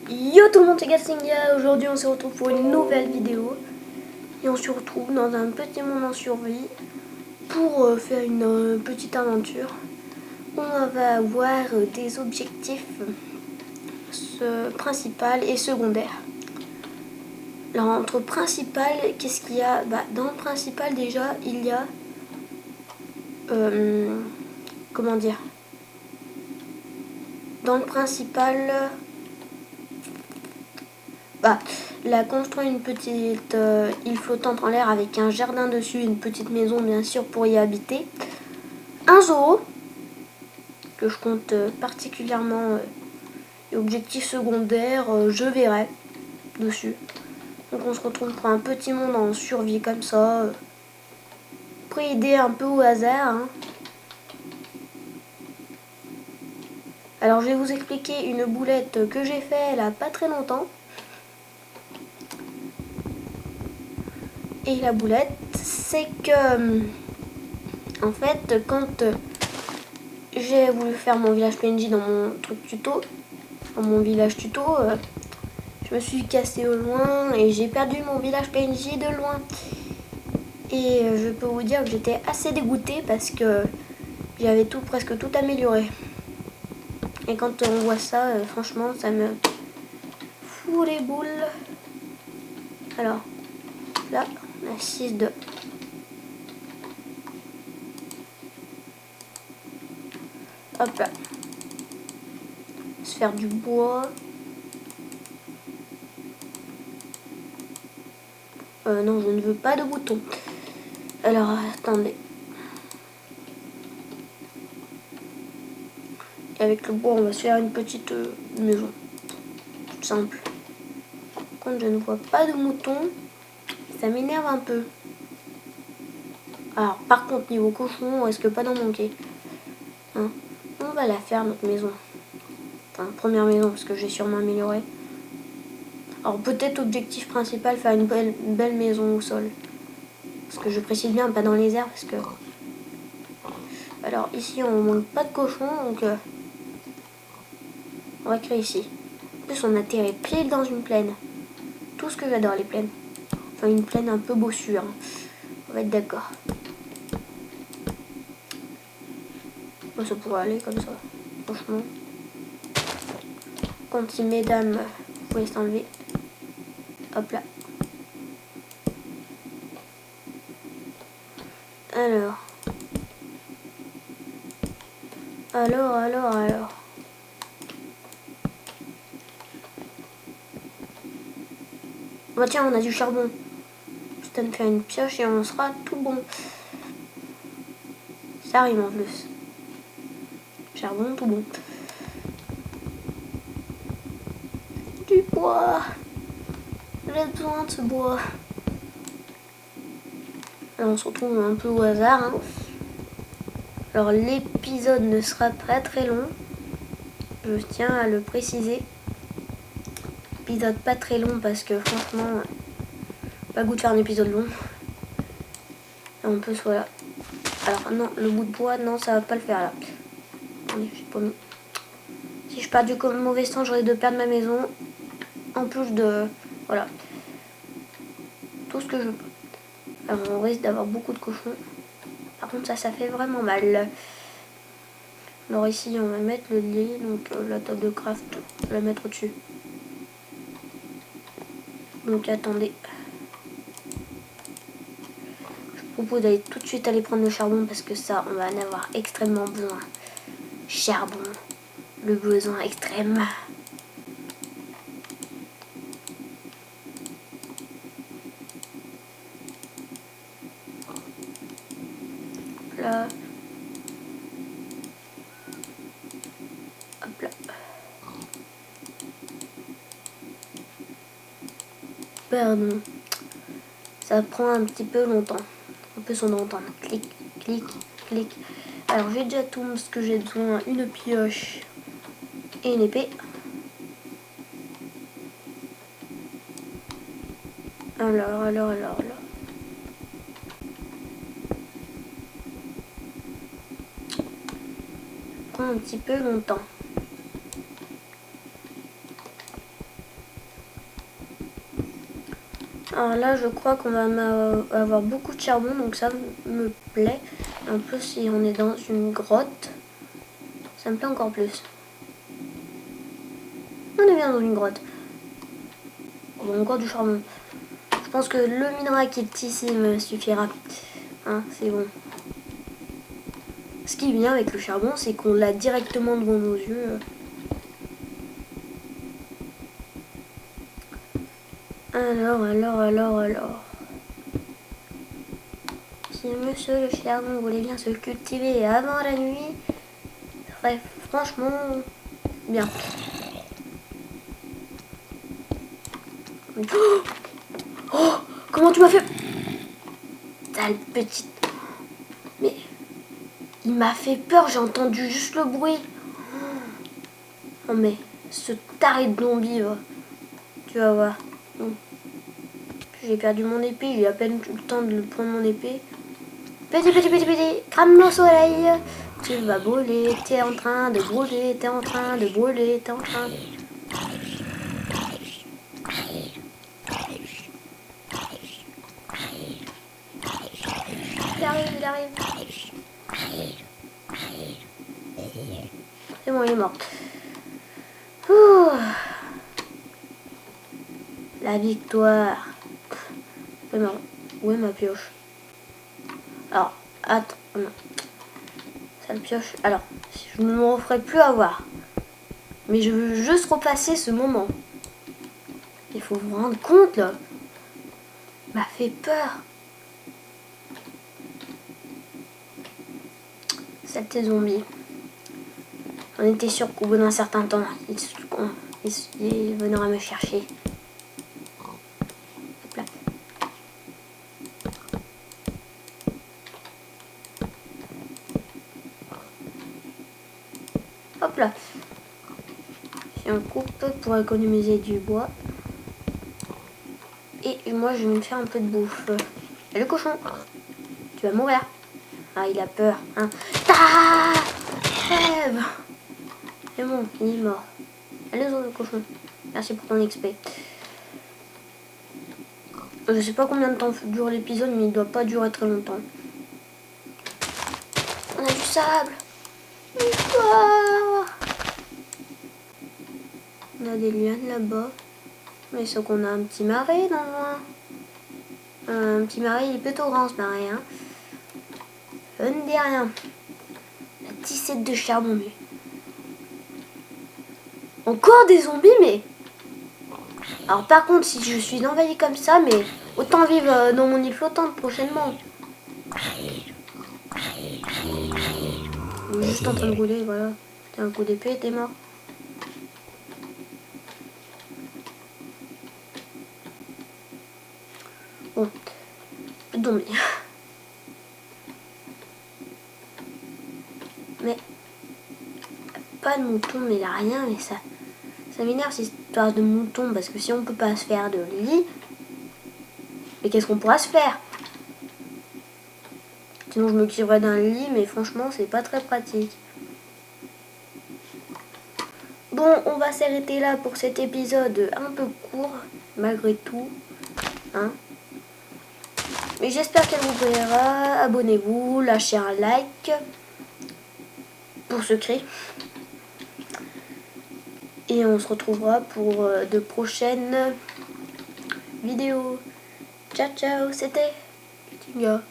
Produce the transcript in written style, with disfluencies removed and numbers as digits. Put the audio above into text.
Yo tout le monde, c'est Gastinga. Aujourd'hui on se retrouve pour une nouvelle vidéo. Et on se retrouve dans un petit monde en survie pour faire une petite aventure. On va avoir des objectifs principal et secondaire. Alors entre principal, qu'est-ce qu'il y a? Dans le principal déjà, il y a... comment dire? Dans le principal... la construire une petite île flottante en l'air avec un jardin dessus, une petite maison bien sûr pour y habiter. Un zoo que je compte particulièrement et objectif secondaire, je verrai dessus. Donc on se retrouve pour un petit monde en survie comme ça. Après idée un peu au hasard. Hein. Alors je vais vous expliquer une boulette que j'ai fait là pas très longtemps. Et la boulette, c'est que en fait quand j'ai voulu faire mon village PNJ dans mon truc tuto, dans mon village tuto, je me suis cassé au loin et j'ai perdu mon village PNJ de loin. Et je peux vous dire que j'étais assez dégoûtée parce que j'avais presque tout amélioré. Et quand on voit ça, franchement, ça me fout les boules. Alors, là, on a 6 de... Hop là. Se faire du bois. Non, je ne veux pas de boutons. Alors, attendez. Et avec le bois, on va se faire une petite maison. Toute simple. Quand je ne vois pas de moutons, ça m'énerve un peu. Alors, par contre, niveau cochon, on risque pas d'en manquer. Hein, on va la faire, notre maison. Enfin, première maison, parce que j'ai sûrement amélioré. Alors, peut-être objectif principal, faire une belle maison au sol. Parce que je précise bien, pas dans les airs, parce que... Alors, ici, on manque pas de cochons, donc... on va créer ici. En plus, on atterrit pile dans une plaine. Tout ce que j'adore, les plaines. Enfin, une plaine un peu bossue, hein. On va être d'accord. Bon, ça pourrait aller comme ça, franchement. Quand si mesdames, vous pouvez s'enlever. Hop là. Alors. Bah tiens, on a du charbon. Juste à me faire une pioche et on sera tout bon. Ça arrive en plus. Charbon, tout bon. Du bois. J'ai besoin de ce bois. Alors on se retrouve un peu au hasard. Hein. Alors l'épisode ne sera pas très long. Je tiens à le préciser. Épisode pas très long parce que franchement, pas goût de faire un épisode long. Et en plus voilà. Alors non, le bout de bois, non ça va pas le faire là. Attendez, j'ai pas mis. Si je pars du mauvais sens, j'aurais de perdre ma maison. En plus de... Voilà. Tout ce que je peux. Alors on risque d'avoir beaucoup de cochons. Par contre ça fait vraiment mal. Alors ici on va mettre le lit, donc la table de craft, on va la mettre au-dessus. Donc attendez. Je propose d'aller tout de suite aller prendre le charbon parce que ça on va en avoir extrêmement besoin. Charbon, le besoin extrême. Là. Hop là. Pardon. Ça prend un petit peu longtemps. On peut s'en entendre. Clic, clic, clic. Alors j'ai déjà tout ce que j'ai besoin. Une pioche et une épée. Alors. Ça prend un petit peu longtemps. Alors là, je crois qu'on va avoir beaucoup de charbon, donc ça me plaît. En plus, si on est dans une grotte, ça me plaît encore plus. On est bien dans une grotte. Bon, encore du charbon. Je pense que le minerai qui est ici me suffira. Hein, c'est bon. Ce qui est bien avec le charbon, c'est qu'on l'a directement devant nos yeux. Alors. Si monsieur le charbon voulait bien se cultiver avant la nuit, ça serait franchement bien. Oh, comment tu m'as fait? Sale petite. Mais il m'a fait peur, j'ai entendu juste le bruit. Oh mais ce taré de zombie, tu vas voir. J'ai perdu mon épée, j'ai à peine eu le temps de prendre mon épée. Petit, crame le soleil. Tu vas brûler, t'es en train de brûler, t'es en train de brûler, t'es en train de... Il arrive. C'est bon, il est mort. Ouh. La victoire. Où est ma pioche? Alors, attends, non. Sale pioche. Alors, je ne m'en ferai plus avoir. Mais je veux juste repasser ce moment. Il faut vous rendre compte, là. Il m'a fait peur. Saleté zombie. On était sûr qu'au bout d'un certain temps, il viendra me chercher. Hop là. Hop là. Si on coupe pour économiser du bois. Et moi, je vais me faire un peu de bouffe. Et le cochon, tu vas mourir. Ah, il a peur. Hein. Ah, crève. C'est bon, il est mort. Allez, le cochon. Merci pour ton XP. Je sais pas combien de temps dure l'épisode, mais il doit pas durer très longtemps. On a du sable. Victoire. On a des lianes là-bas. Mais sauf qu'on a un petit marais dans le loin. Un petit marais, il est plutôt grand ce marais. Hein. Je ne dis rien. On a 17 de charbon, mais... Encore des zombies, mais... Alors par contre, si je suis envahi comme ça, mais autant vivre dans mon île flottante prochainement. Il est juste en train de rouler, voilà. T'as un coup d'épée, t'es mort. Bon, zombies. Mais pas de mouton, mais il a rien, mais ça m'énerve cette histoire de mouton, parce que si on peut pas se faire de lit, mais qu'est-ce qu'on pourra se faire? Sinon je me curerais d'un lit, mais franchement c'est pas très pratique. Bon, on va s'arrêter là pour cet épisode un peu court, malgré tout. Hein, mais j'espère qu'elle vous plaira. Abonnez-vous, lâchez un like pour ce cri. Et on se retrouvera pour de prochaines vidéos. Ciao, ciao, c'était Tinga.